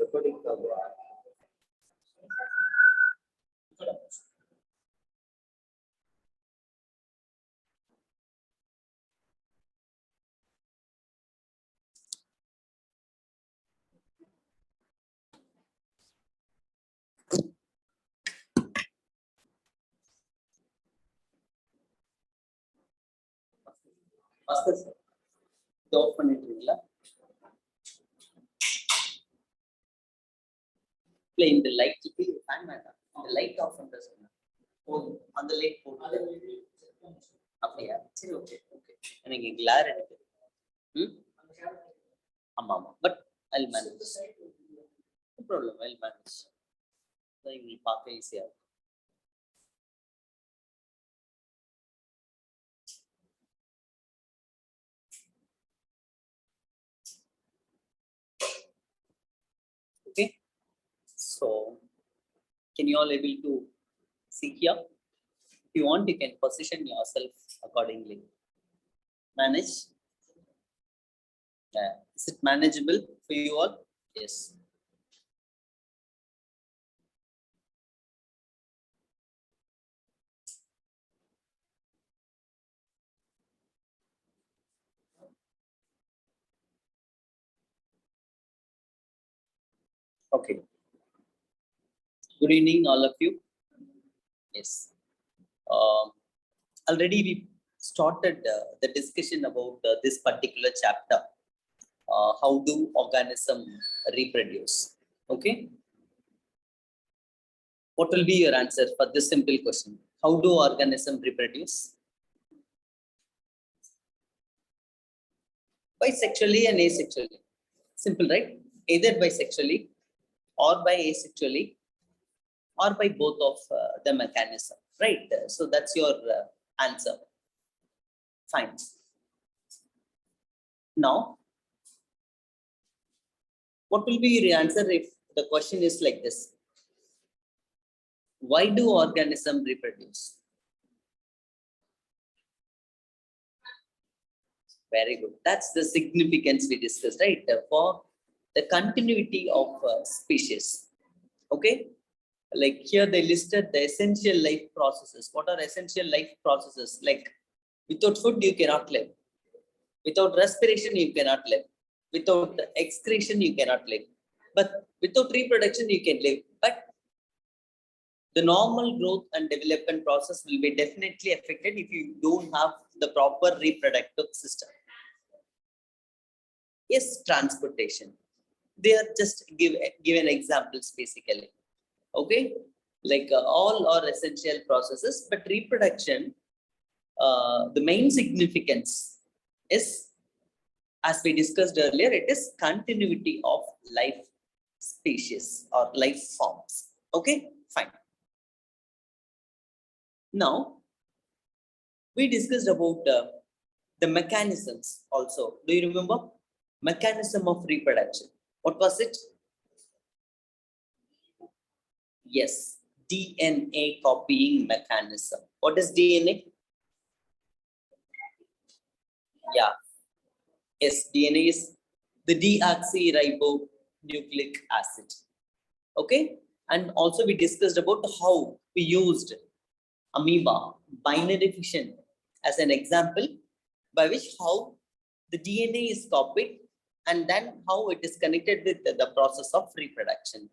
recording का हुआ Master, the open it play in the light. The light off on the light. அப்படியா சரி okay okay எனக்கு கிளார் இருக்கு ஆமா ஆமா but I'll manage no problem I'll manage உங்களுக்கு பார்க்க ஈஸியா okay so can you all able to see here? If you want, you can position yourself accordingly. Manage. Is it manageable for you all? Yes. Okay. Good evening, all of you. Yes. Already we started the discussion about this particular chapter. How do organism reproduce? Okay. What will be your answer for this simple question? How do organism reproduce? Bisexually and asexually. Simple, right? Either bisexually or by asexually or by both of the mechanism, right? So that's your answer. Fine. Now, what will be your answer if the question is like this? Why do organisms reproduce? Very good. That's the significance we discussed, right? For the continuity of species. Okay. Like here they listed the essential life processes. What are essential life processes? Like without food you cannot live. Without respiration you cannot live. Without excretion you cannot live. But without reproduction you can live. But the normal growth and development process will be definitely affected if you don't have the proper reproductive system. Yes, transportation. They are just given examples basically. Okay, like all are essential processes, but reproduction, the main significance is, as we discussed earlier, it is continuity of life species or life forms. Okay, fine. Now, we discussed about the mechanisms also. Do you remember? Mechanism of reproduction. What was it? Yes, DNA copying mechanism. What is DNA? Yeah. Yes, DNA is the deoxyribonucleic acid. Okay. And also we discussed about how we used amoeba binary fission as an example by which how the DNA is copied and then how it is connected with the process of reproduction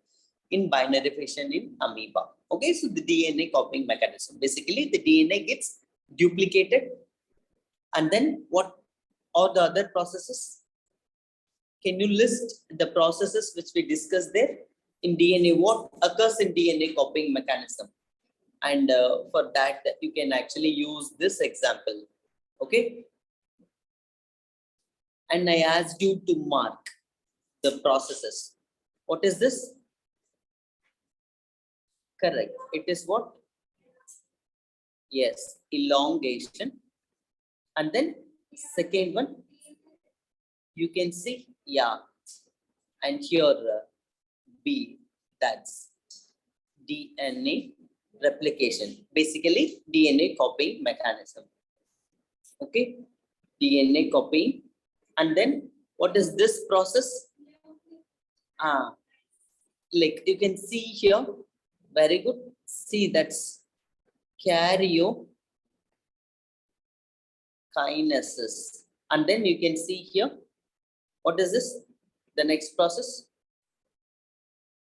in binary fission in amoeba. Okay, so the DNA copying mechanism. Basically, the DNA gets duplicated, and then what are the other processes? Can you list the processes which we discussed there in DNA? What occurs in DNA copying mechanism? And for that, you can actually use this example. Okay. And I asked you to mark the processes. What is this? Correct. It is what? Yes, elongation. And then second one, you can see, yeah. And here B, that's DNA replication. Basically, DNA copying mechanism. Okay, DNA copying. And then what is this process? Like you can see here, very good. See, that's karyokinesis. And then you can see here, what is this? The next process,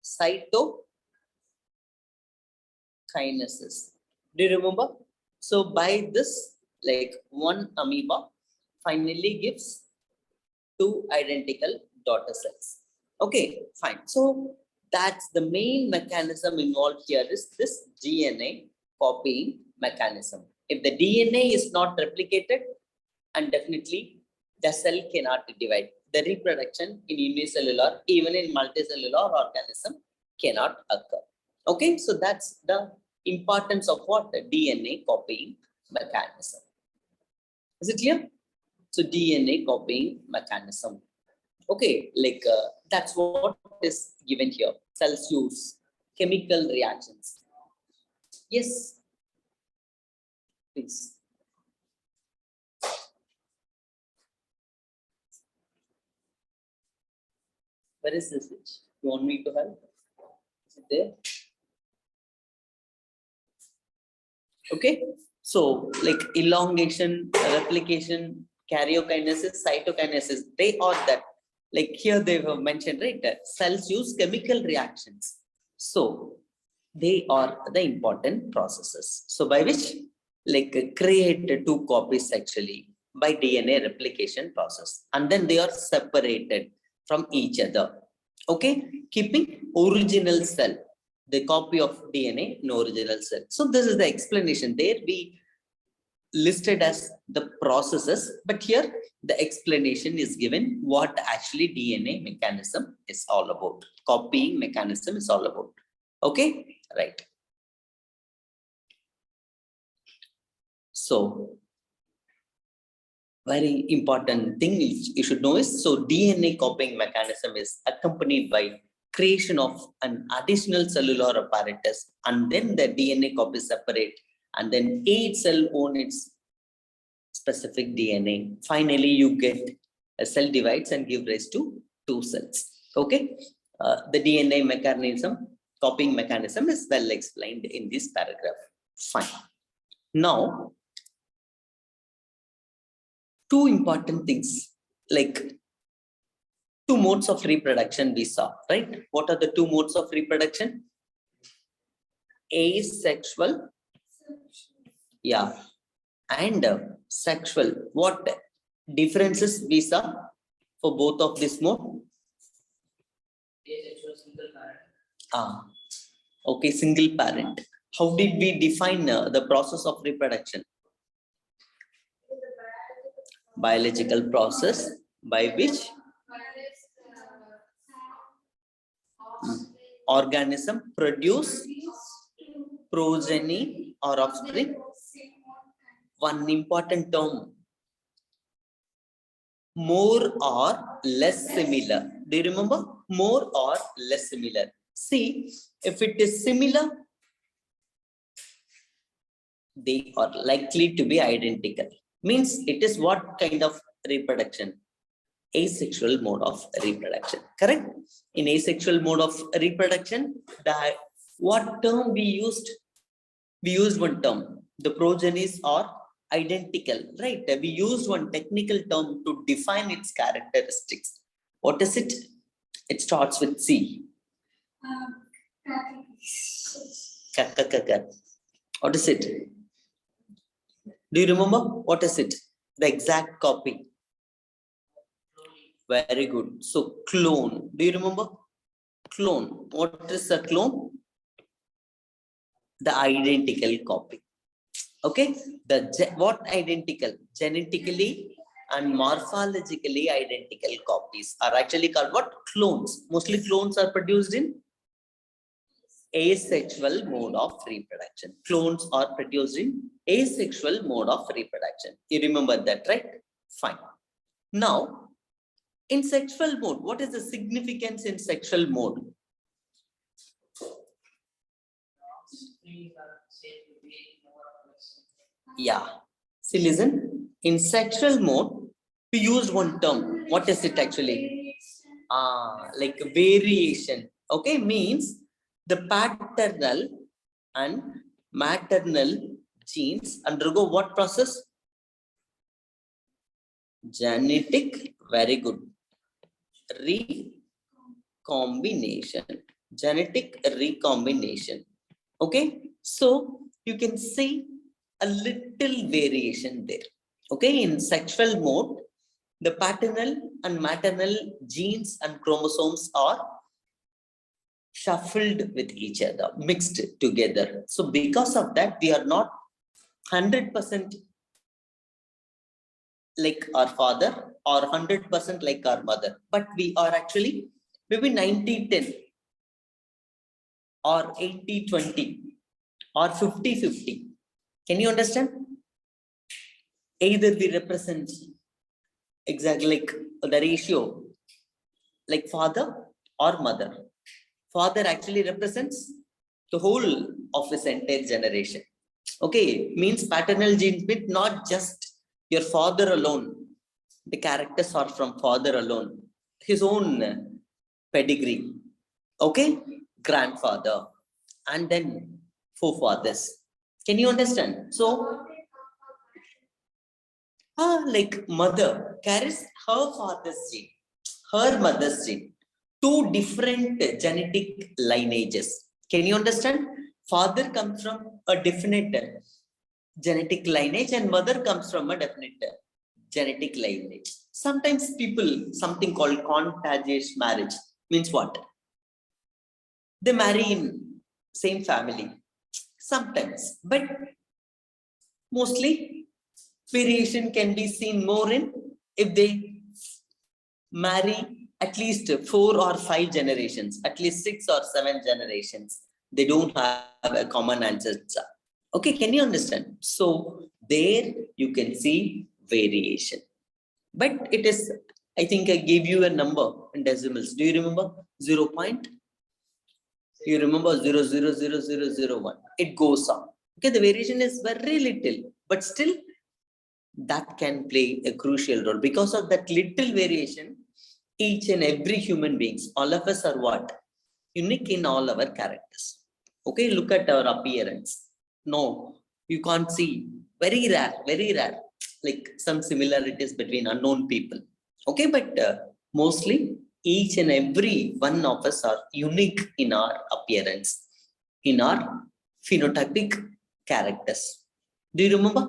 cytokinesis. Do you remember? So by this, like one amoeba finally gives two identical daughter cells. Okay, fine. So that's the main mechanism involved here, is this DNA copying mechanism. If the DNA is not replicated, and definitely the cell cannot divide. The reproduction in unicellular, even in multicellular organism, cannot occur. Okay, so that's the importance of what? The DNA copying mechanism. Is it clear? So DNA copying mechanism. Okay, like that's what is given here. Cells use chemical reactions. Yes, please. Where is this switch? You want me to help? Is it there? Okay, so like elongation, replication, karyokinesis, cytokinesis, they are that. Like here they have mentioned, right, that cells use chemical reactions. So they are the important processes. So by which, like, create two copies actually by DNA replication process, and then they are separated from each other. Okay, keeping original cell, the copy of DNA in original cell. So this is the explanation. There we listed as the processes, but here the explanation is given what actually DNA mechanism is all about. Copying mechanism is all about. Okay, right. So very important thing you should know is, so DNA copying mechanism is accompanied by creation of an additional cellular apparatus, and then the DNA copy separate, and then each cell owns its specific DNA. Finally, you get a cell divides and give rise to two cells. Okay, the DNA mechanism, copying mechanism, is well explained in this paragraph. Fine. Now, two important things, like two modes of reproduction we saw, right? What are the two modes of reproduction? Asexual, yeah, and sexual. What differences we saw for both of this mode? Asexual, single parent. Okay, single parent. How did we define the process of reproduction? Biological process by which organism produce progeny or offspring. One important term, more or less similar. Do you remember? More or less similar. See, if it is similar, they are likely to be identical. Means it is what kind of reproduction? Asexual mode of reproduction. Correct? In asexual mode of reproduction, what term we used? We used one term. The progenies are identical, right? We used one technical term to define its characteristics. What is it? It starts with C. What is it? Do you remember? What is it? The exact copy. Very good. So clone. Do you remember? Clone. What is a clone? The identical copy. Okay. What identical? Genetically and morphologically identical copies are actually called what? Clones. Mostly clones are produced in asexual mode of reproduction. Clones are produced in asexual mode of reproduction. You remember that, right? Fine. Now, in sexual mode, what is the significance in sexual mode? Yeah. See, listen. In sexual mode, we used one term. What is it actually? like variation. Okay, means the paternal and maternal genes undergo what process? Genetic, very good. Recombination. Genetic recombination. Okay, so you can see a little variation there. Okay, in sexual mode, the paternal and maternal genes and chromosomes are shuffled with each other, mixed together. So because of that, we are not 100% like our father or 100% like our mother, but we are actually maybe 90-10 or 80-20 or 50-50. Can you understand? Either we represent exactly like the ratio, like father or mother. Father actually represents the whole of his entire generation. Okay, means paternal genes mean not just your father alone. The characters are from father alone. His own pedigree. Okay, grandfather, and then forefathers. Can you understand? So, like mother carries her father's gene, her mother's gene, two different genetic lineages. Can you understand? Father comes from a definite genetic lineage and mother comes from a definite genetic lineage. Sometimes people, something called contagious marriage means what? They marry in same family sometimes, but mostly variation can be seen more in if they marry at least 4 or 5 generations, at least 6 or 7 generations. They don't have a common ancestor. Okay, can you understand? So there you can see variation. But it is, I think I gave you a number in decimals. Do you remember? 0. You remember 0.00001. It goes up. Okay, the variation is very little, but still that can play a crucial role. Because of that little variation, each and every human beings, all of us are what? Unique in all our characters. Okay, look at our appearance. No, you can't see. Very rare, like some similarities between unknown people. Okay, but mostly each and every one of us are unique in our appearance, in our phenotypic characters. Do you remember?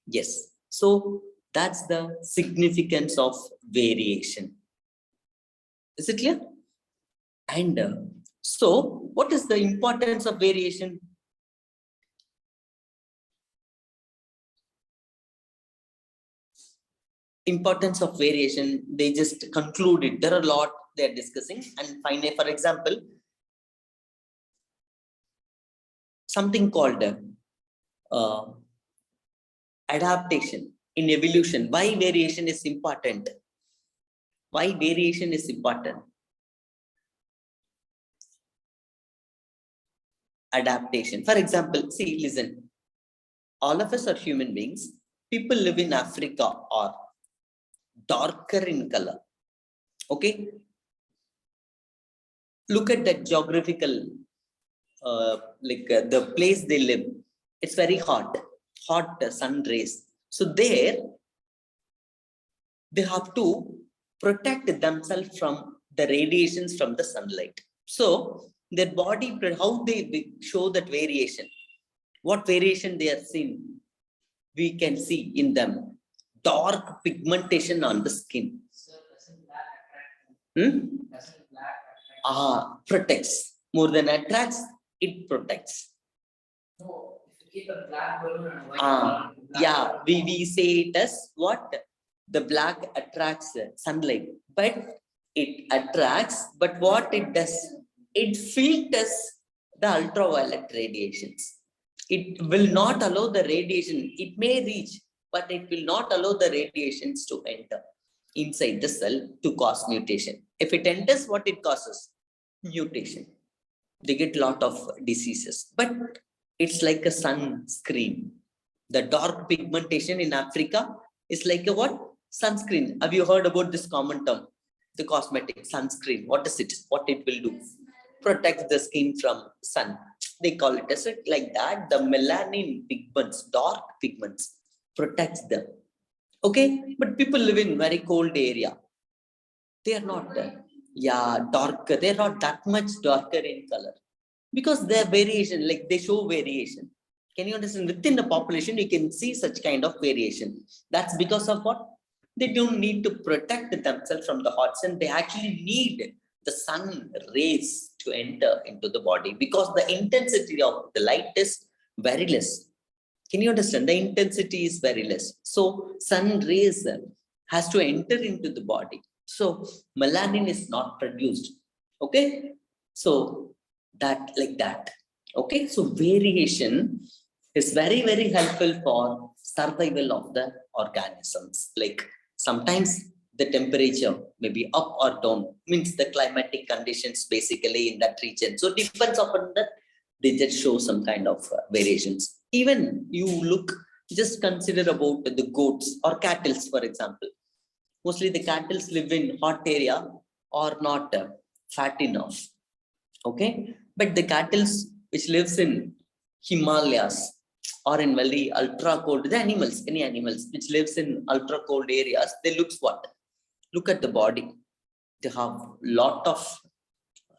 Yes. So that's the significance of variation. Is it clear? And so what is the importance of variation? Importance of variation, they just concluded. There are a lot they're discussing. And finally, for example, something called adaptation in evolution. Why variation is important? Why variation is important? Adaptation. For example, see, listen, all of us are human beings. People live in Africa or darker in color. Okay. Look at that geographical, the place they live. It's very hot sun rays. So there, they have to protect themselves from the radiations from the sunlight. So their body, how they show that variation, what variation they are seeing, we can see in them. Dark pigmentation on the skin. Protects. More than attracts, it protects. No, if you keep a black balloon and a white balloon, we say it as what? The black attracts sunlight, but it attracts, but what it does? It filters the ultraviolet radiations. It will not allow the radiation. It may reach, but it will not allow the radiations to enter inside the cell to cause mutation. If it enters, what it causes? Mutation. They get a lot of diseases, but it's like a sunscreen. The dark pigmentation in Africa is like a what? Sunscreen. Have you heard about this common term? the cosmetic sunscreen, what is it? What it will do? Protects the skin from sun. They call it as like that. The melanin pigments, dark pigments, protects them. Okay, but people live in very cold area. They are not, darker. They are not that much darker in color because their variation, like they show variation. Can you understand? Within the population, you can see such kind of variation. That's because of what? They don't need to protect themselves from the hot sun. They actually need the sun rays to enter into the body because the intensity of the light is very less. Can you understand? The intensity is very less. So sun rays has to enter into the body. So melanin is not produced. Okay. So that like that. Okay. So variation is very, very helpful for survival of the organisms. Like sometimes the temperature may be up or down, means the climatic conditions basically in that region. So depends upon that, they just show some kind of variations. Even you look, just consider about the goats or cattle, for example. Mostly the cattle live in hot area or not fat enough. Okay, but the cattle which lives in Himalayas or in very ultra cold, the animals, any animals which lives in ultra cold areas, they looks what? Look at the body. They have lot of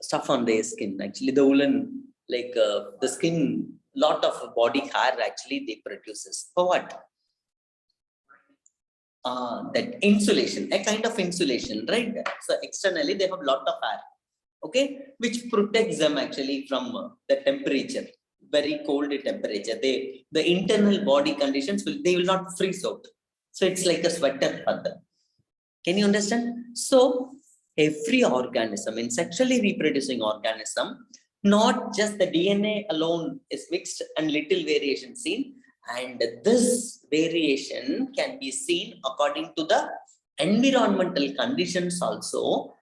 stuff on their skin. Actually, the woolen, like the skin, lot of body hair actually they produces. For what? That insulation, a kind of insulation, right? So externally they have lot of hair, okay, which protects them actually from the temperature, very cold temperature. The internal body conditions they will not freeze out. So it's like a sweater for them. Can you understand? So every organism, in sexually reproducing organism, not just the DNA alone is mixed and little variation seen, and this variation can be seen according to the environmental conditions also,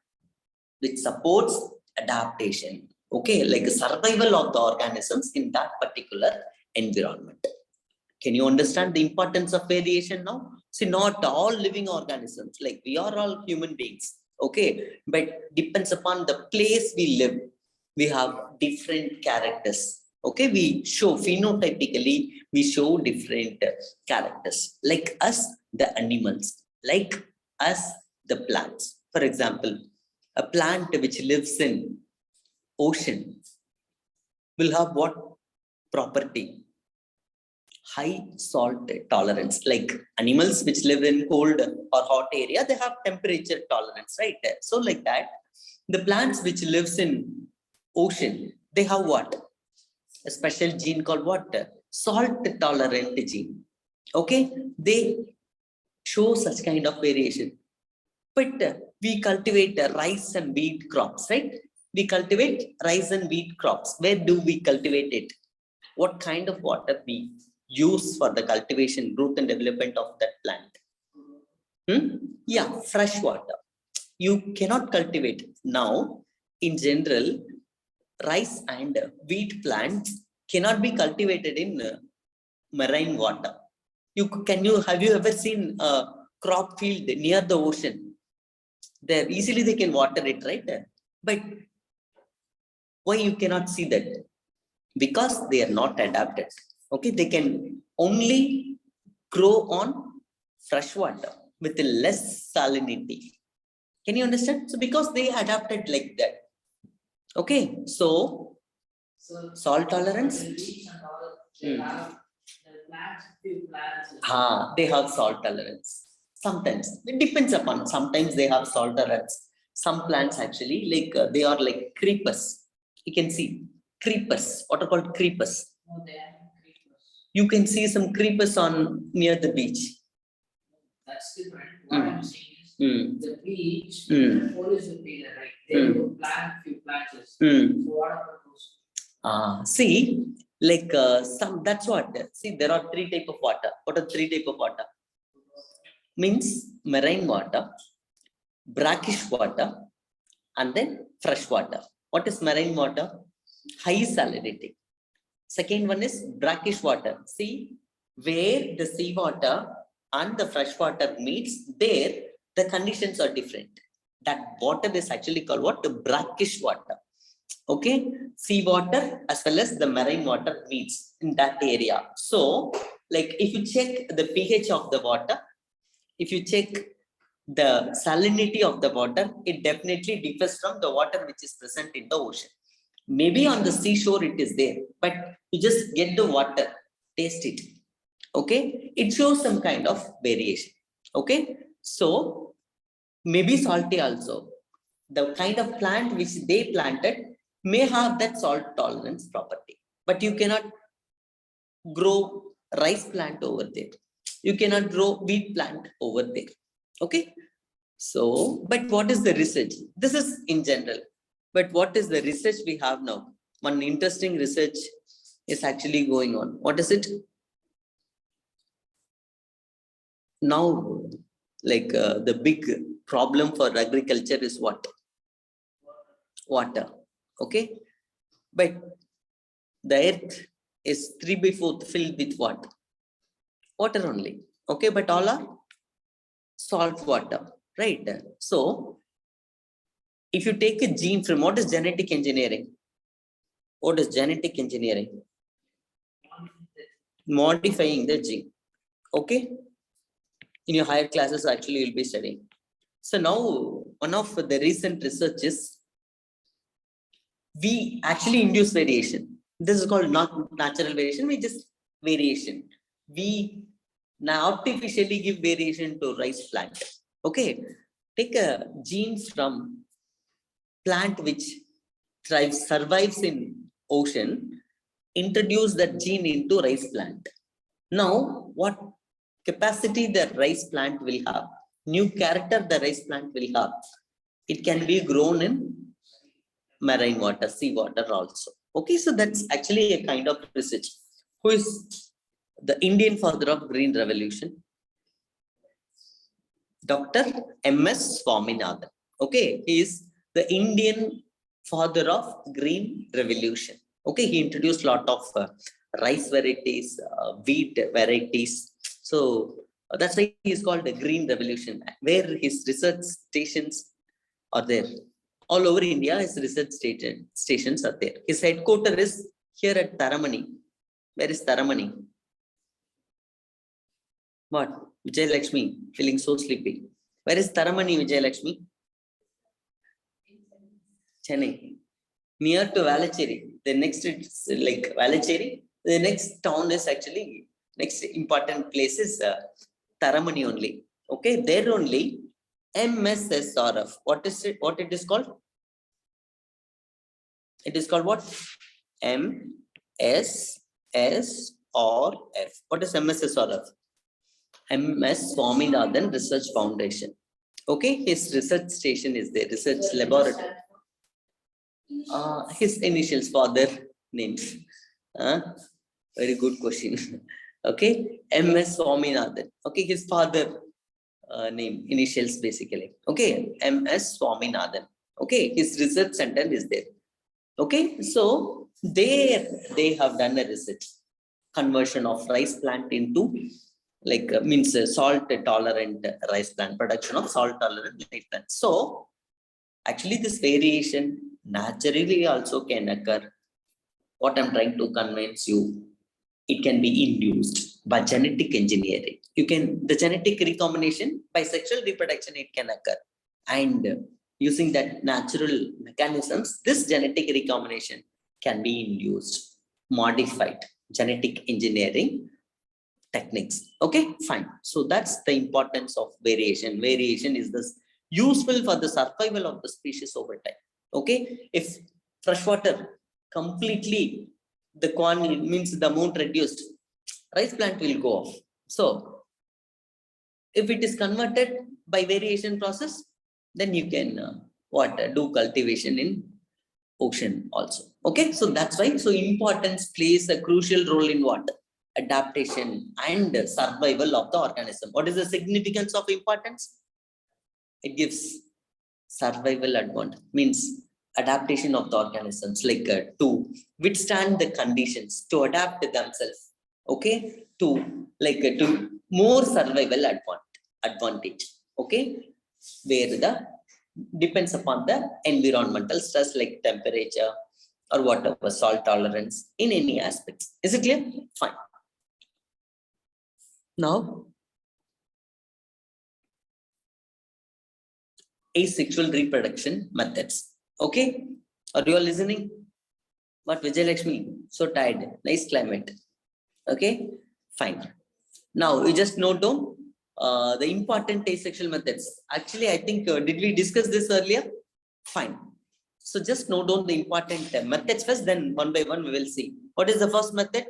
which supports adaptation. Okay, like survival of the organisms in that particular environment. Can you understand the importance of variation now? See, not all living organisms, like we are all human beings, okay, but depends upon the place we live. We have different characters. Okay, we show phenotypically, we show different characters. Like us, the animals, like us, the plants. For example, a plant which lives in ocean will have what property? High salt tolerance. Like animals which live in cold or hot area, they have temperature tolerance, right? So like that, the plants which lives in ocean, they have what? A special gene called what? Salt tolerant gene. Okay, they show such kind of variation. But we cultivate rice and wheat crops, right? We cultivate rice and wheat crops. Where do we cultivate it? What kind of water we use for the cultivation, growth and development of that plant? Yeah, fresh water. You cannot cultivate. Now, in general, rice and wheat plants cannot be cultivated in marine water. Have you ever seen a crop field near the ocean? There easily they can water it, right? But why you cannot see that? Because they are not adapted. Okay, they can only grow on fresh water with less salinity. Can you understand? So because they adapted like that. Okay, so salt tolerance. They have few plants. They have salt tolerance. Sometimes it depends upon. Sometimes they have salt tolerance. Some plants actually like they are like creepers. You can see creepers. What are called creepers? No, they are creepers. You can see some creepers on near the beach. That's different. What I'm saying is the beach, Mm. the forest will be there, right? They will plant few plants. Mm. So what are those? See, like some. That's what. See, there are three type of water. What are three type of water? Means marine water, brackish water, and then fresh water. What is marine water? High salinity. Second one is brackish water. See, where the sea water and the fresh water meets, there the conditions are different. that water is actually called what? The brackish water. Okay, sea water as well as the marine water meets in that area. So, like if you check the pH of the water, if you check the salinity of the water, it definitely differs from the water which is present in the ocean. Maybe on the seashore it is there, but you just get the water, taste it. Okay, it shows some kind of variation. Okay, so maybe salty also. The kind of plant which they planted may have that salt tolerance property, but you cannot grow rice plant over there. You cannot grow wheat plant over there. Okay. So, but what is the research? This is in general. But what is the research we have now? One interesting research is actually going on. What is it? Now, like the big problem for agriculture is what? Water. Okay. But the earth is 3/4 filled with what? Water only. Okay. But all are salt water. Right. So, if you take a gene from what is genetic engineering? What is genetic engineering? Modifying the gene. Okay. In your higher classes, actually, you'll be studying. So now, one of the recent researches, we actually induce variation. This is called not natural variation. We just variation. We now artificially give variation to rice plant. Okay. Take a gene from plant which thrives, survives in ocean, introduce that gene into rice plant. Now, what capacity the rice plant will have, new character the rice plant will have, it can be grown in marine water, sea water also. Okay, so that's actually a kind of research. Who is the Indian father of Green Revolution? Dr. M.S. Swaminathan. Okay, he is the Indian father of Green Revolution. Okay, he introduced a lot of rice varieties, wheat varieties. So that's why he is called the Green Revolution, where his research stations are there. All over India, his research stations are there. His headquarters is here at Taramani. Where is Taramani? What? Vijay Lakshmi, feeling so sleepy. Where is Taramani, Vijay Lakshmi? Chennai. Near to Valacheri. The next it's like Valacheri. The next town is actually, next important place is Taramani only. Okay, there only MSSRF. What is it? What it is called? It is called what? MSSRF. What is MSSRF? MS Swaminathan Research Foundation. Okay, his research station is there, research laboratory. His initials, father names. Very good question. Okay, MS Swaminathan. Okay, his father name, initials basically. Okay, MS Swaminathan. Okay, his research center is there. Okay, so there they have done a research, conversion of rice plant into like means salt tolerant rice plant, production of salt tolerant rice plant. So actually this variation naturally also can occur. What I'm trying to convince you, it can be induced by genetic engineering. You can, the genetic recombination by sexual reproduction, it can occur. And using that natural mechanisms, this genetic recombination can be induced, modified, genetic engineering techniques. Okay, fine. So that's the importance of variation. Variation is this useful for the survival of the species over time. Okay, if freshwater completely the quantity means the amount reduced, rice plant will go off. So if it is converted by variation process, then you can do cultivation in ocean also. Okay, so that's why so importance plays a crucial role in what? Adaptation and survival of the organism. What is the significance of importance? It gives survival advantage, means adaptation of the organisms, like to withstand the conditions, to adapt themselves. Okay, to like to more survival advantage. Okay, where the depends upon the environmental stress like temperature or whatever, salt tolerance in any aspects. Is it clear? Fine. Now, asexual reproduction methods. Okay, are you all listening? What, Vijay Lakshmi? So tired. Nice climate. Okay, fine. Now you just note down the important asexual methods. Actually, I think did we discuss this earlier? Fine. So just note down the important methods first. Then one by one we will see. What is the first method?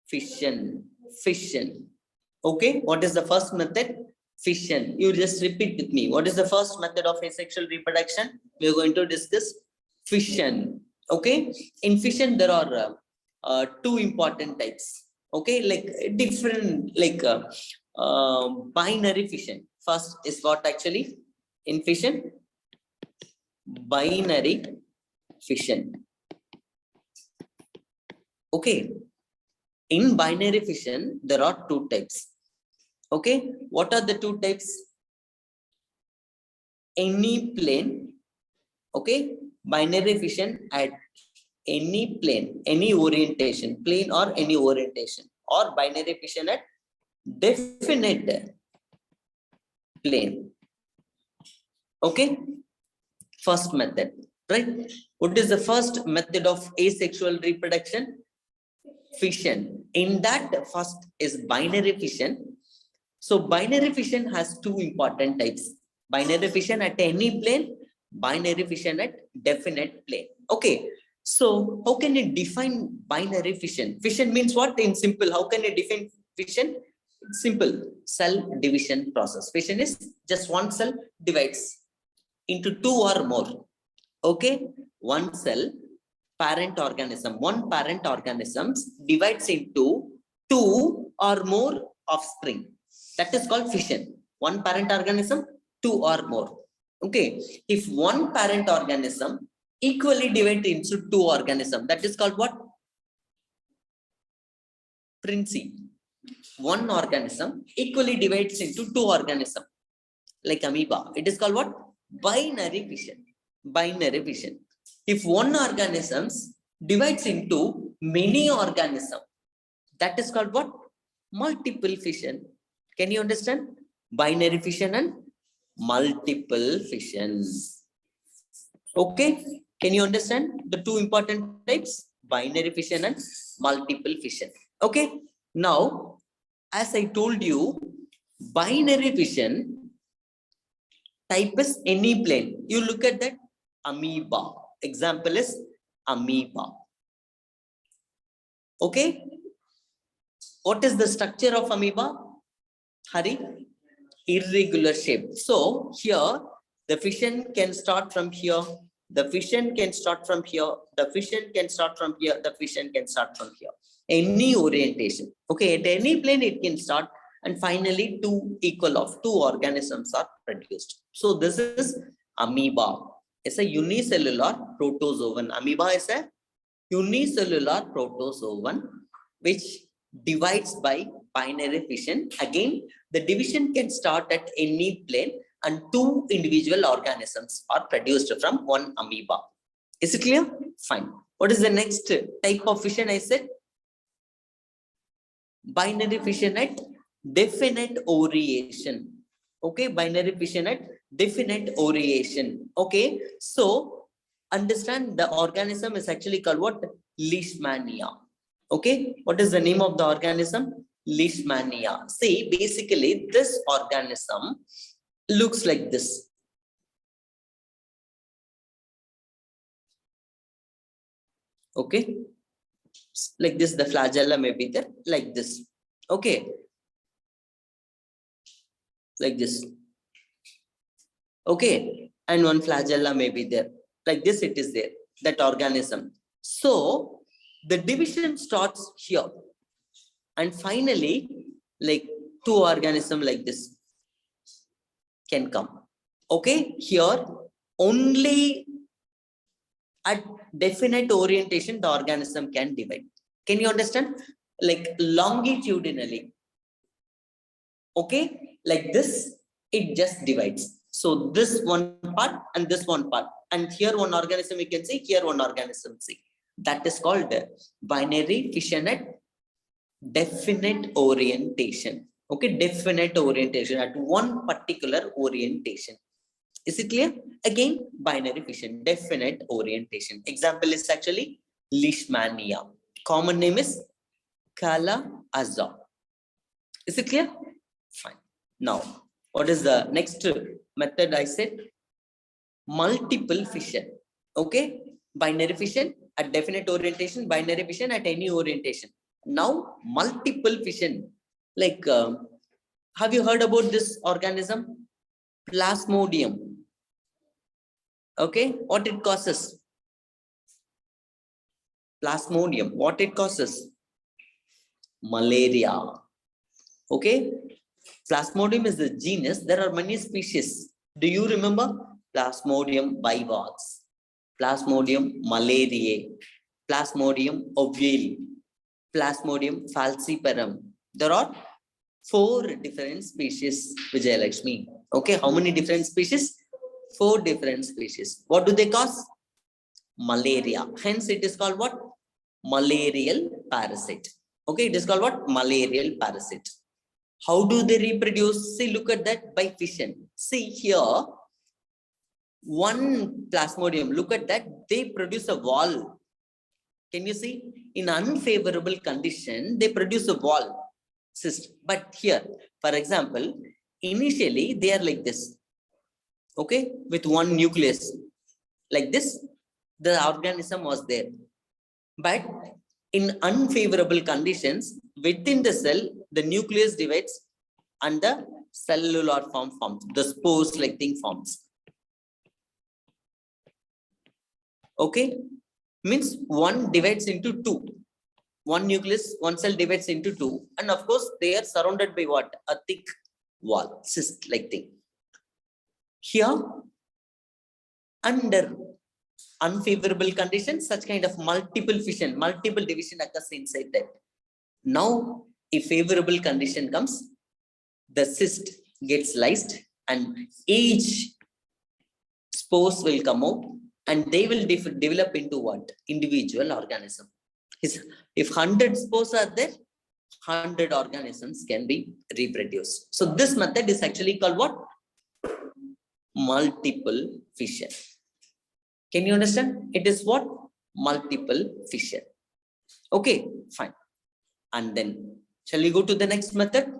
Fission. Fission. Okay. What is the first method? Fission. You just repeat with me. What is the first method of asexual reproduction? We are going to discuss fission. Okay. In fission, there are two important types. Okay, like different, like binary fission. First is what actually in fission? Binary fission. Okay. In binary fission, there are two types. Okay, what are the two types? Any plane. Okay, binary fission at any plane, any orientation, plane or any orientation, or binary fission at definite plane. Okay, first method, right? What is the first method of asexual reproduction? Fission. In that, first is binary fission. So binary fission has two important types: binary fission at any plane, binary fission at definite plane. Okay. So how can you define binary fission? Fission means what? In simple, how can you define fission? It's simple. Cell division process. Fission is just one cell divides into two or more. Okay. One cell, parent organism, one parent organisms divides into two or more offspring. That is called fission. One parent organism, two or more. Okay. If one parent organism equally divided into two organisms, that is called what? Princy. One organism equally divides into two organisms, like amoeba. It is called what? Binary fission. Binary fission. If one organism divides into many organisms, that is called what? Multiple fission. Can you understand? Binary fission and multiple fission. Okay. Can you understand the two important types? Binary fission and multiple fission. Okay. Now, as I told you, binary fission type is any plane. You look at that amoeba. Example is amoeba. Okay. What is the structure of amoeba? Hari? Irregular shape. So here the fission can start from here. The fission can start from here. The fission can start from here. The fission can start from here. Any orientation. Okay. At any plane it can start, and finally two organisms are produced. So this is amoeba. It's a unicellular protozoan. Amoeba is a unicellular protozoan which divides by binary fission. Again, the division can start at any plane and two individual organisms are produced from one amoeba. Is it clear? Fine. What is the next type of fission? I said binary fission at definite orientation. Okay, binary fission at definite orientation. Okay, so understand the organism is actually called what? Leishmania. Okay, what is the name of the organism? Leishmania. See, basically this organism looks like this. Okay, like this, the flagella may be there, like this. Okay, like this. Okay, and one flagella may be there, like this. It is there, that organism. So the division starts here, and finally, like two organisms like this can come. Okay, here only at definite orientation the organism can divide. Can you understand? Like longitudinally. Okay, like this, it just divides. So this one part and this one part, and here one organism we can see, here one organism see. That is called binary fission at definite orientation. Okay, definite orientation at one particular orientation. Is it clear? Again, binary fission, definite orientation. Example is actually Leishmania. Common name is Kala-Azar. Is it clear? Fine. Now, what is the next method I said? Multiple fission. Okay, binary fission at definite orientation, binary fission at any orientation. Now, multiple fission. Like, have you heard about this organism? Plasmodium. Okay, what it causes? Plasmodium, what it causes? Malaria. Okay, Plasmodium is the genus. There are many species. Do you remember? Plasmodium vivax, Plasmodium malariae, Plasmodium ovale, Plasmodium falciparum. There are 4 different species, Vijayalakshmi. Okay, how many different species? 4 different species. What do they cause? Malaria. Hence, it is called what? Malarial parasite. Okay, it is called what? Malarial parasite. How do they reproduce? See, look at that by fission. See here, one Plasmodium, look at that, they produce a wall. Can you see? In unfavorable condition, they produce a wall cyst. But here, for example, initially they are like this. Okay, with one nucleus. Like this, the organism was there. But in unfavorable conditions, within the cell, the nucleus divides and the cellular form forms, the spores like thing forms. Okay, means one divides into 2. One nucleus, one cell divides into 2, and of course they are surrounded by what? A thick wall, cyst like thing. Here, under unfavorable conditions, such kind of multiple fission, multiple division occurs inside that. Now, if favorable condition comes, the cyst gets lysed and each spores will come out and they will develop into what? Individual organism. If 100 spores are there, 100 organisms can be reproduced. So this method is actually called what? Multiple fission. Can you understand? It is what? Multiple fission. Okay, fine. And then, shall we go to the next method?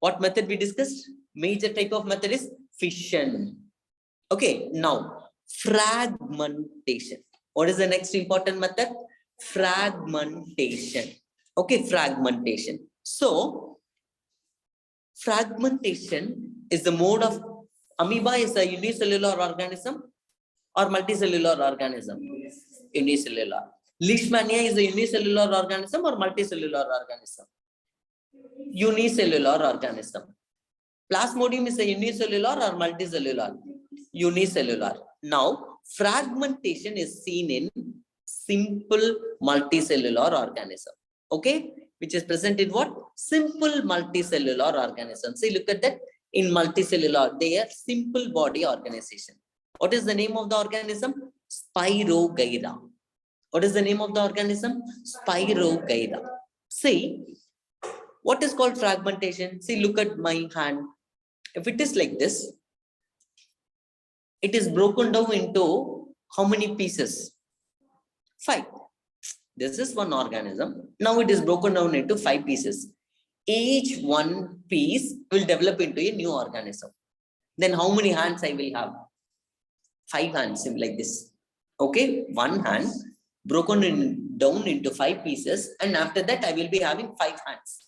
What method we discussed? Major type of method is fission. Okay, now, fragmentation. What is the next important method? Fragmentation. Okay, fragmentation. So, fragmentation is the mode of amoeba is a unicellular organism or multicellular organism? Unicellular. Leishmania is a unicellular organism or multicellular organism? Unicellular organism. Plasmodium is a unicellular or multicellular? Unicellular. Now, fragmentation is seen in simple multicellular organism. Okay, which is present in what? Simple multicellular organism. See, look at that. In multicellular, they are simple body organization. What is the name of the organism? Spirogyra. What is the name of the organism? Spirogyra. See, what is called fragmentation? See, look at my hand. If it is like this, it is broken down into how many pieces? 5. This is one organism. Now it is broken down into 5 pieces. Each one piece will develop into a new organism. Then how many hands I will have? 5 hands like this. Okay, one hand broken down into 5 pieces, and after that I will be having 5 hands.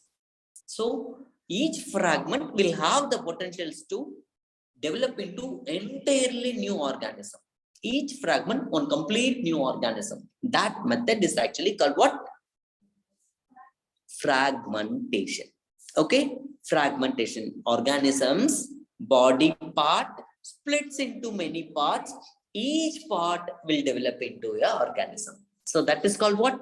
So each fragment will have the potentials to develop into entirely new organism. Each fragment, one complete new organism. That method is actually called what? Fragmentation. Okay, fragmentation. Organisms, body part splits into many parts. Each part will develop into an organism. So that is called what?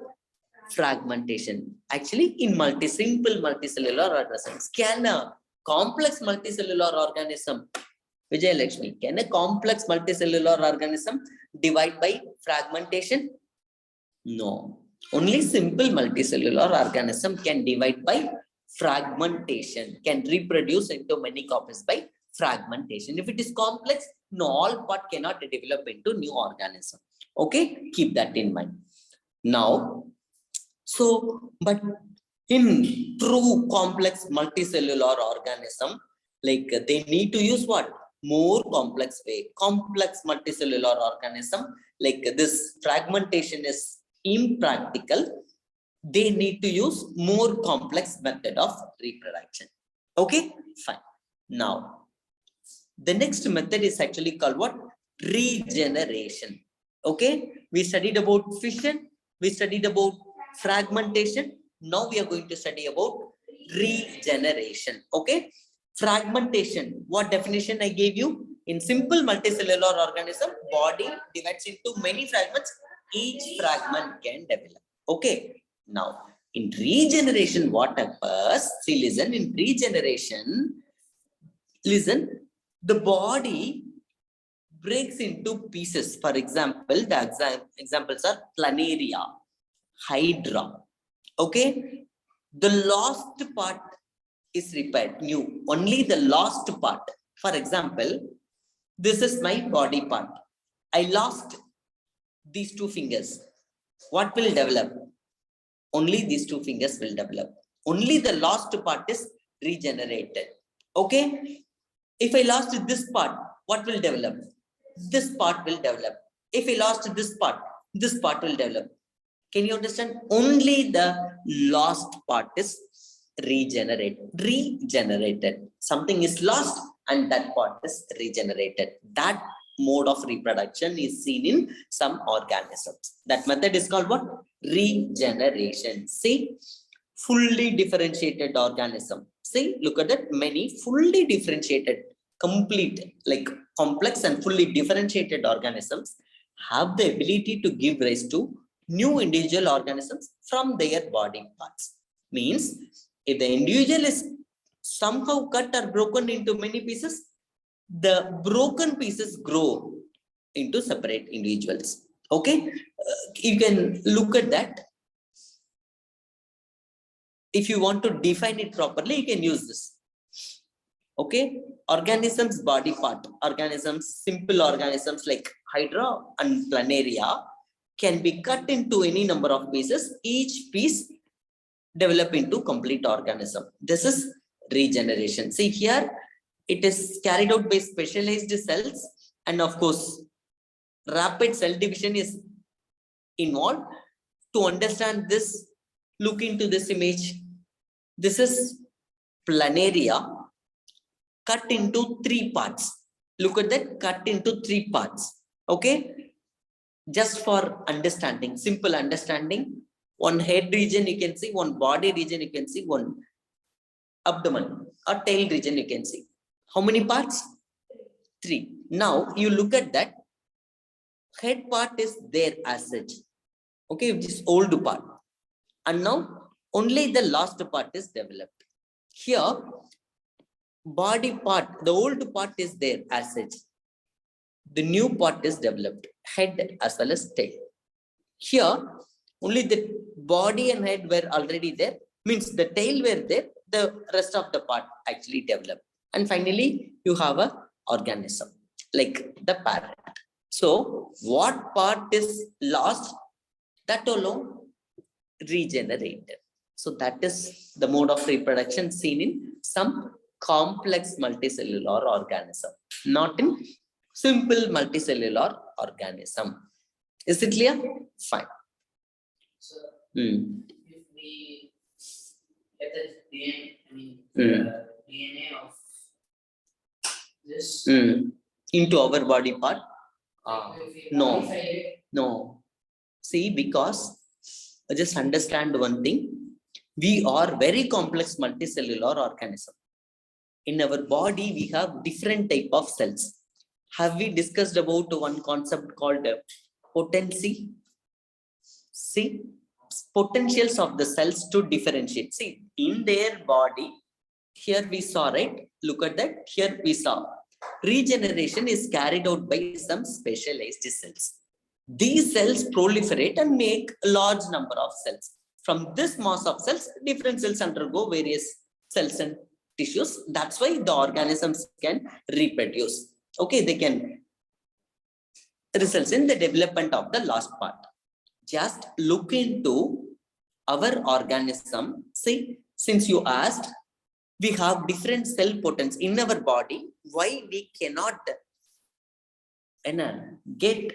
Fragmentation. Actually, in simple multicellular organisms. Can a complex multicellular organism Vijay Lakshmi, can a complex multicellular organism divide by fragmentation? No. Only simple multicellular organism can divide by fragmentation, can reproduce into many copies by fragmentation. If it is complex, no, all part cannot develop into new organism. Okay, keep that in mind. Now, so, but in true complex multicellular organism, like they need to use what? More complex way. Complex multicellular organism, like this fragmentation is impractical. They need to use more complex method of reproduction. Okay, fine. Now, the next method is actually called what? Regeneration. Okay, we studied about fission, we studied about fragmentation. Now we are going to study about regeneration. Okay, fragmentation, what definition I gave you? In simple multicellular organism, body divides into many fragments, each fragment can develop. Okay, now in regeneration, what occurs? See, listen, in regeneration, listen, the body breaks into pieces. For example, the examples are planaria, hydra. Okay, the lost part is repaired, new, only the lost part. For example, this is my body part. I lost these two fingers. What will develop? Only these two fingers will develop. Only the lost part is regenerated. Okay, if I lost this part, what will develop? This part will develop. If I lost this part will develop. Can you understand? Only the lost part is regenerated. Something is lost and that part is regenerated. That mode of reproduction is seen in some organisms. That method is called what? Regeneration. See, fully differentiated organism. See, look at that. Many fully differentiated, complete, like complex and fully differentiated organisms have the ability to give rise to new individual organisms from their body parts. Means, if the individual is somehow cut or broken into many pieces, the broken pieces grow into separate individuals. Okay, you can look at that. If you want to define it properly, you can use this. Okay, organisms body part, organisms, simple organisms like hydra and planaria can be cut into any number of pieces. Each piece develop into complete organism. This is regeneration. See here, it is carried out by specialized cells, and of course, rapid cell division is involved. To understand this, look into this image. This is planaria cut into 3 parts. Look at that, cut into 3 parts. Okay, just for understanding, simple understanding. One head region you can see, one body region you can see, one abdomen or tail region you can see. How many parts? 3. Now you look at that. Head part is there as such. Okay, which is old part. And now only the last part is developed. Here, body part, the old part is there as such. The new part is developed, head as well as tail. Here, only the body and head were already there, means the tail were there, the rest of the part actually developed. And finally, you have a organism, like the parent. So, what part is lost? That alone regenerated. So, that is the mode of reproduction seen in some complex multicellular organism, not in simple multicellular organism. Is it clear? Fine. So if we get the DNA, DNA of this into our body part, if we no. modify it, no. See, because just understand one thing. We are very complex multicellular organism. In our body, we have different type of cells. Have we discussed about one concept called potency? See, potentials of the cells to differentiate. See, in their body, here we saw, right? Look at that. Here we saw regeneration is carried out by some specialized cells. These cells proliferate and make a large number of cells. From this mass of cells, different cells undergo various cells and tissues. That's why the organisms can reproduce. Okay, they can result in the development of the last part. Just look into our organism. See, since you asked, we have different cell potency in our body. Why we cannot get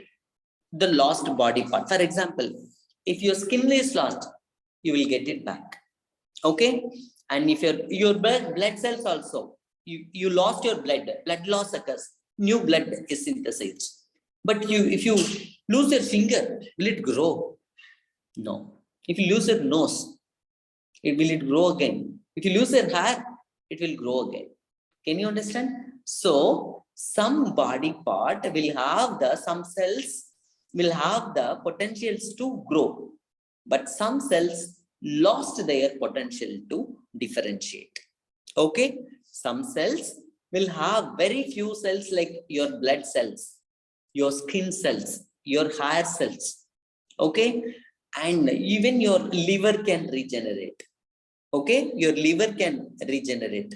the lost body part? For example, if your skin is lost, you will get it back. Okay, and if your blood cells also, you lost your blood loss occurs, new blood is synthesized. But if you lose your finger, will it grow? No. If you lose your nose, will it grow again? If you lose your hair, it will grow again. Can you understand? So some body part will have some cells will have the potentials to grow, but some cells lost their potential to differentiate. Okay, some cells will have very few cells, like your blood cells, your skin cells, your hair cells. Okay, and even your liver can regenerate. Okay, your liver can regenerate.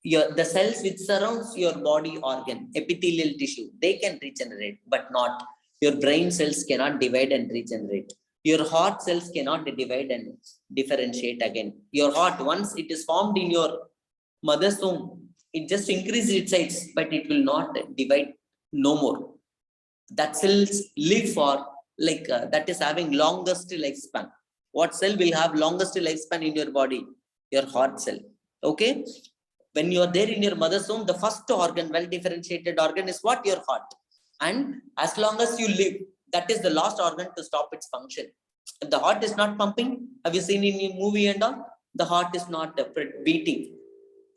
The cells which surrounds your body organ, epithelial tissue, they can regenerate, but not your brain cells cannot divide and regenerate. Your heart cells cannot divide and differentiate again. Your heart, once it is formed in your mother's womb, it just increases its size, but it will not divide no more. That cells live for that is having longest lifespan. What cell will have longest lifespan in your body? Your heart cell. Okay, when you are there in your mother's womb, the first organ, well differentiated organ, is what? Your heart. And as long as you live, that is the last organ to stop its function. If the heart is not pumping, have you seen in a movie and all, the heart is not beating,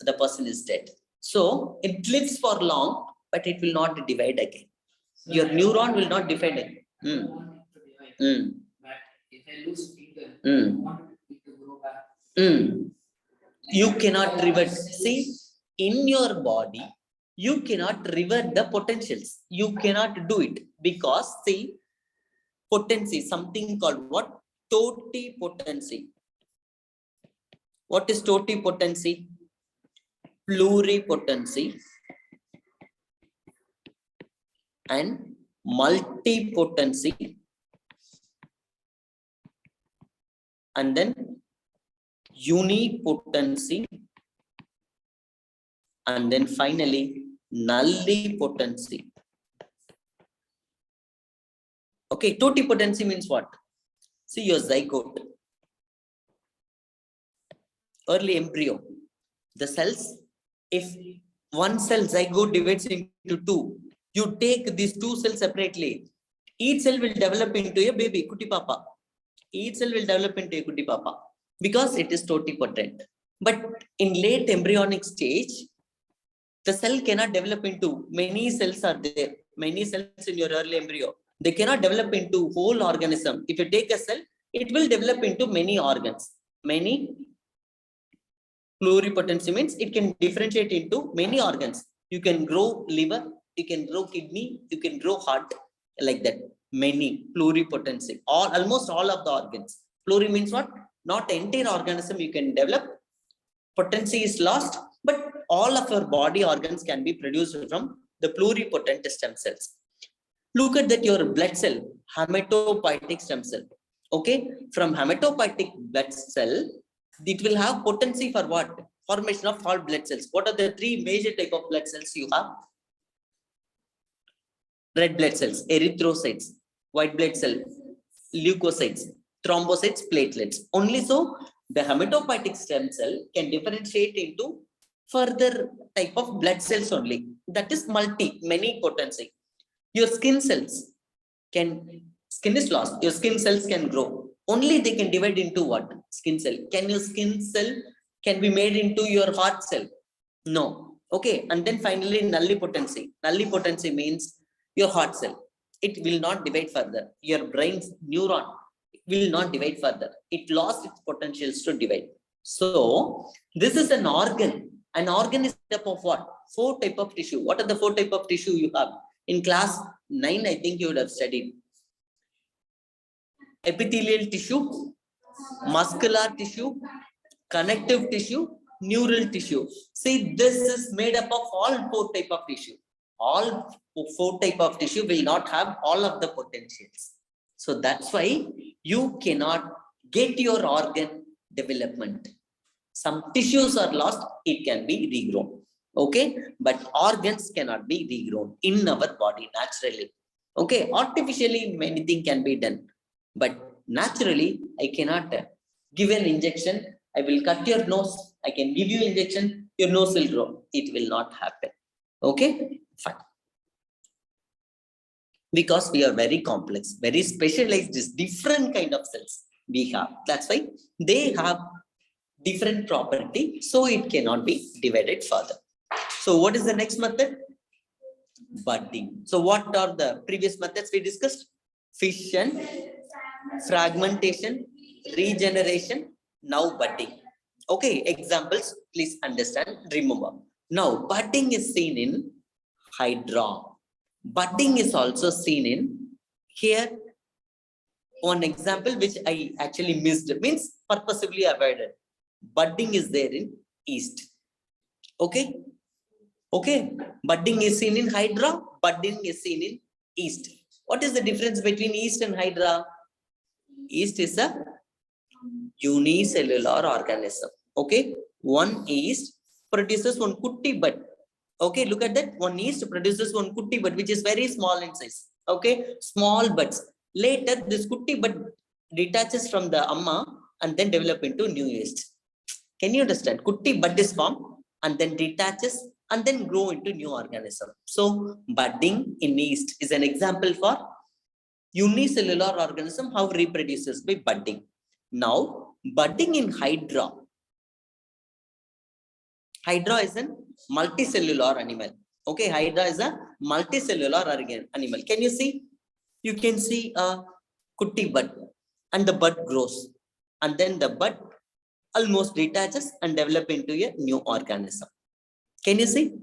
the person is dead. So it lives for long, but it will not divide again. So your neuron will not divide again. I want it to divide. But if I lose finger, I want it to grow back. You cannot revert. See, in your body, you cannot revert the potentials. You cannot do it because, see, potency, something called what? Totipotency. What is totipotency? Pluripotency and multipotency, and then unipotency, and then finally nullipotency. Okay, totipotency means what? See, your zygote, early embryo, the cells, if one cell zygote divides into two, you take these two cells separately, each cell will develop into a baby, Kuti Papa. Each cell will develop into a Kuti Papa because it is totipotent. But in late embryonic stage, the cell cannot develop into, many cells are there, many cells in your early embryo. They cannot develop into whole organism. If you take a cell, it will develop into many organs. Many pluripotency means it can differentiate into many organs. You can grow liver, you can grow kidney, you can grow heart, like that. Many pluripotency, almost all of the organs. Pluri means what? Not entire organism you can develop. Potency is lost, but all of your body organs can be produced from the pluripotent stem cells. Look at that, your blood cell, hematopoietic stem cell. Okay, from hematopoietic blood cell, it will have potency for what? Formation of all blood cells. What are the three major type of blood cells you have? Red blood cells, erythrocytes, white blood cells, leukocytes, thrombocytes, platelets. Only so the hematopoietic stem cell can differentiate into further type of blood cells only. That is many potency. Your skin cells skin is lost. Your skin cells can grow. Only they can divide into what? Skin cell. Can your skin cell can be made into your heart cell? No. Okay. And then finally nullipotency. Nullipotency means your heart cell. It will not divide further. Your brain's neuron will not divide further. It lost its potentials to divide. So this is an organ An organ is made up of what? 4 type of tissue. What are the 4 type of tissue you have? In class 9, I think you would have studied. Epithelial tissue, muscular tissue, connective tissue, neural tissue. See, this is made up of all 4 type of tissue. All 4 type of tissue will not have all of the potentials. So that's why you cannot get your organ development. Some tissues are lost, it can be regrown. Okay, but organs cannot be regrown in our body naturally. Okay, artificially anything can be done, but naturally I cannot give an injection. I will cut your nose. I can give you injection. Your nose will grow. It will not happen. Okay, fine. Because we are very complex, very specialized, different kind of cells we have. That's why they have different property, so it cannot be divided further. So what is the next method? Budding. So what are the previous methods we discussed? Fission, fragmentation, regeneration, now budding. Okay, examples, please understand, remember. Now, budding is seen in Hydra. Budding is also seen in here. One example which I actually missed, means purposefully avoided. Budding is there in East. Okay. Okay. Budding is seen in Hydra. Budding is seen in East. What is the difference between East and Hydra? Yeast is a unicellular organism. Okay. One yeast produces one kutti bud. Okay, look at that. One yeast produces one kutti bud, which is very small in size. Okay, small buds. Later, this kutti bud detaches from the amma and then develop into new yeast. Can you understand? Kutti bud is formed and then detaches and then grow into new organism. So, budding in yeast is an example for unicellular organism how reproduces by budding. Now, budding in Hydra. Hydra is a multicellular animal. Okay, Hydra is a multicellular animal. Can you see? You can see a kutti bud and the bud grows. And then the bud almost detaches and develop into a new organism. Can you see?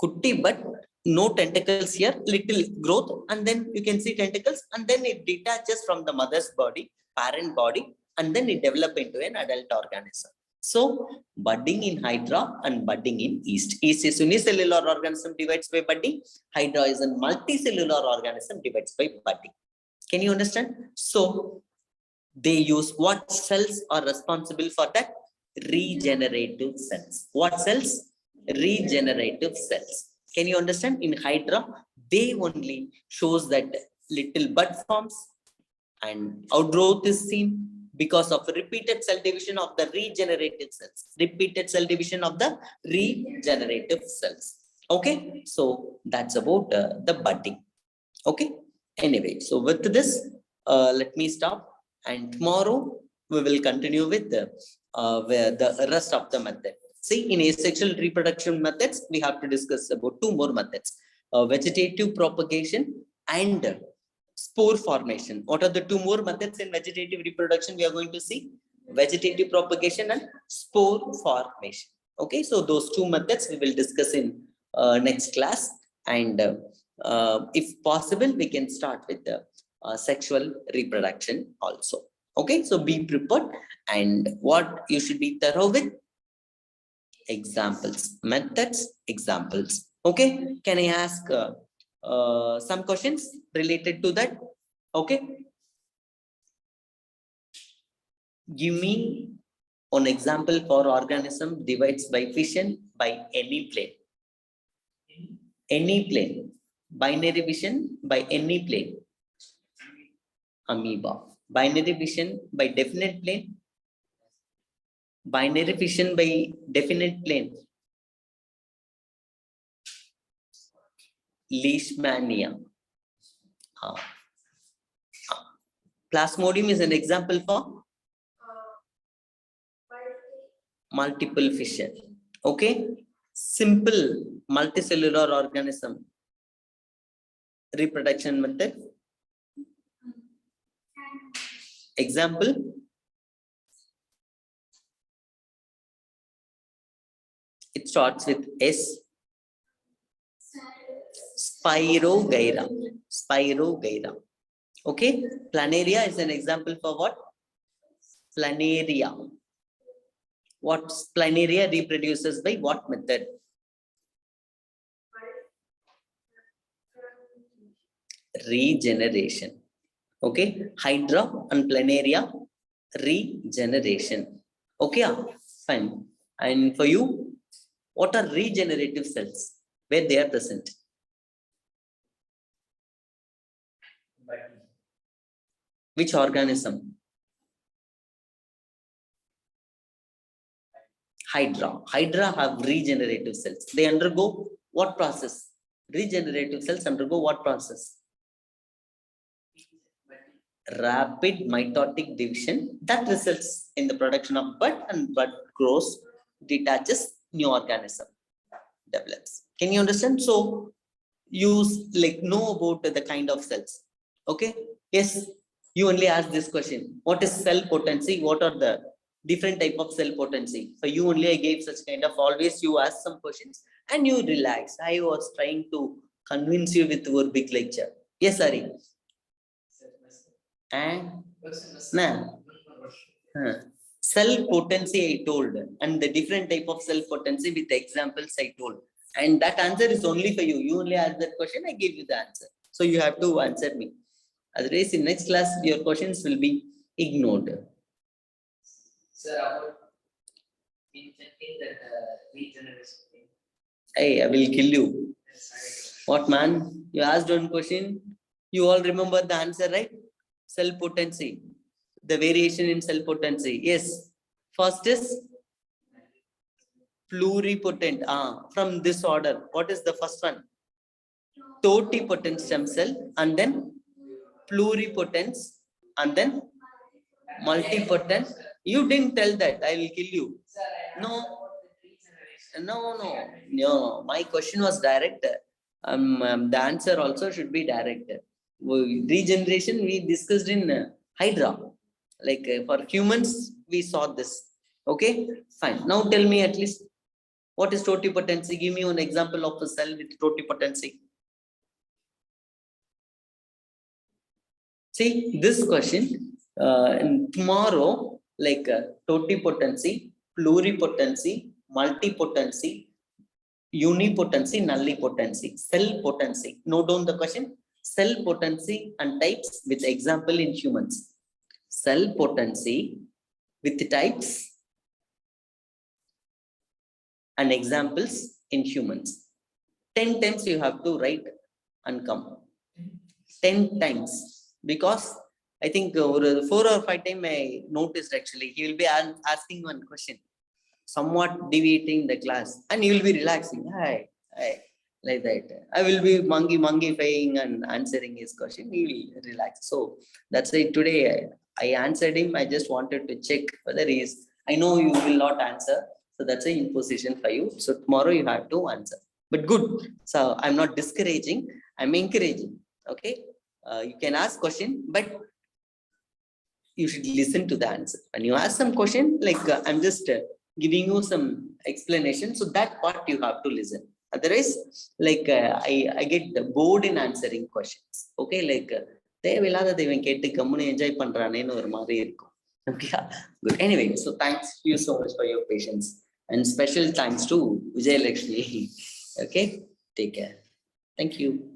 Kutti bud, no tentacles here, little growth, and then you can see tentacles, and then it detaches from the mother's body, parent body, and then it develop into an adult organism. So, budding in Hydra and budding in yeast. Yeast is unicellular organism divides by budding. Hydra is a multicellular organism divides by budding. Can you understand? So, they use what cells are responsible for that? Regenerative cells. What cells? Regenerative cells. Can you understand? In Hydra, they only shows that little bud forms and outgrowth is seen because of repeated cell division of the regenerative cells. Repeated cell division of the regenerative cells. Okay, so that's about the budding. Okay, anyway, so with this, let me stop, and tomorrow we will continue with the rest of the method. See, in asexual reproduction methods, we have to discuss about 2 more methods: vegetative propagation and spore formation. What are the 2 more methods in vegetative reproduction we are going to see? Vegetative propagation and spore formation. Okay, so those 2 methods we will discuss in next class, and if possible, we can start with the sexual reproduction also. Okay, so be prepared, and what you should be thorough with? Examples, methods, examples. Okay, can I ask some questions related to that? Okay, give me an example for organism divides by fission by any plane. Any plane. Binary fission by any plane. Amoeba. Binary fission by definite plane. Binary fission by definite plane. Leishmania. Plasmodium is an example for multiple fission. Okay, simple multicellular organism reproduction method. Example, It starts with S. Spirogyra. Spirogyra. Okay. Planaria is an example for what? Planaria. What planaria reproduces by what method? Regeneration. Okay. Hydra and planaria, regeneration. Okay. Fine. And for you, what are regenerative cells? Where they are present? Which organism? Hydra. Hydra have regenerative cells. They undergo what process? Regenerative cells undergo what process? Rapid mitotic division that results in the production of bud, and bud grows, detaches, new organism develops. Can you understand? So you know about the kind of cells. Okay. Yes. You only ask this question. What is cell potency? What are the different type of cell potency? For you only I gave such kind of, always you ask some questions and you relax. I was trying to convince you with your big lecture. Yes, Ari. And nah. Cell potency I told, and the different type of cell potency with examples I told. And that answer is only for you. You only ask that question, I give you the answer. So you have to answer me. Otherwise, in next class, your questions will be ignored. Sir, about in that regeneration thing. Hey, I will kill you. What man? You asked one question. You all remember the answer, right? Cell potency. The variation in cell potency. Yes. First is pluripotent. From this order. What is the first one? Totipotent stem cell, and then pluripotence, and then multipotent. You didn't tell that. I will kill you. No. No. My question was direct. The answer also should be direct. Regeneration we discussed in Hydra. Like for humans, we saw this. Okay, fine. Now tell me at least what is totipotency? Give me an example of a cell with totipotency. See this question tomorrow, like totipotency, pluripotency, multipotency, unipotency, nullipotency, cell potency. Note down the question. Cell potency and types with example in humans. Cell potency with types and examples in humans. 10 times you have to write and come. 10 times. Because I think 4 or 5 times I noticed actually, he will be asking one question, somewhat deviating the class, and you will be relaxing. Hi, like that. I will be monkeyifying and answering his question. He will relax. So that's why today I answered him. I just wanted to check whether he is. I know you will not answer. So that's an imposition for you. So tomorrow you have to answer. But good. So I'm not discouraging. I'm encouraging. Okay. You can ask question, but you should listen to the answer. When you ask some question, like I'm just giving you some explanation, so that part you have to listen. Otherwise, like I get bored in answering questions. Okay, like enjoy okay. Good. Anyway, so thanks you so much for your patience, and special thanks to Vijay Lakshmi. Okay, take care. Thank you.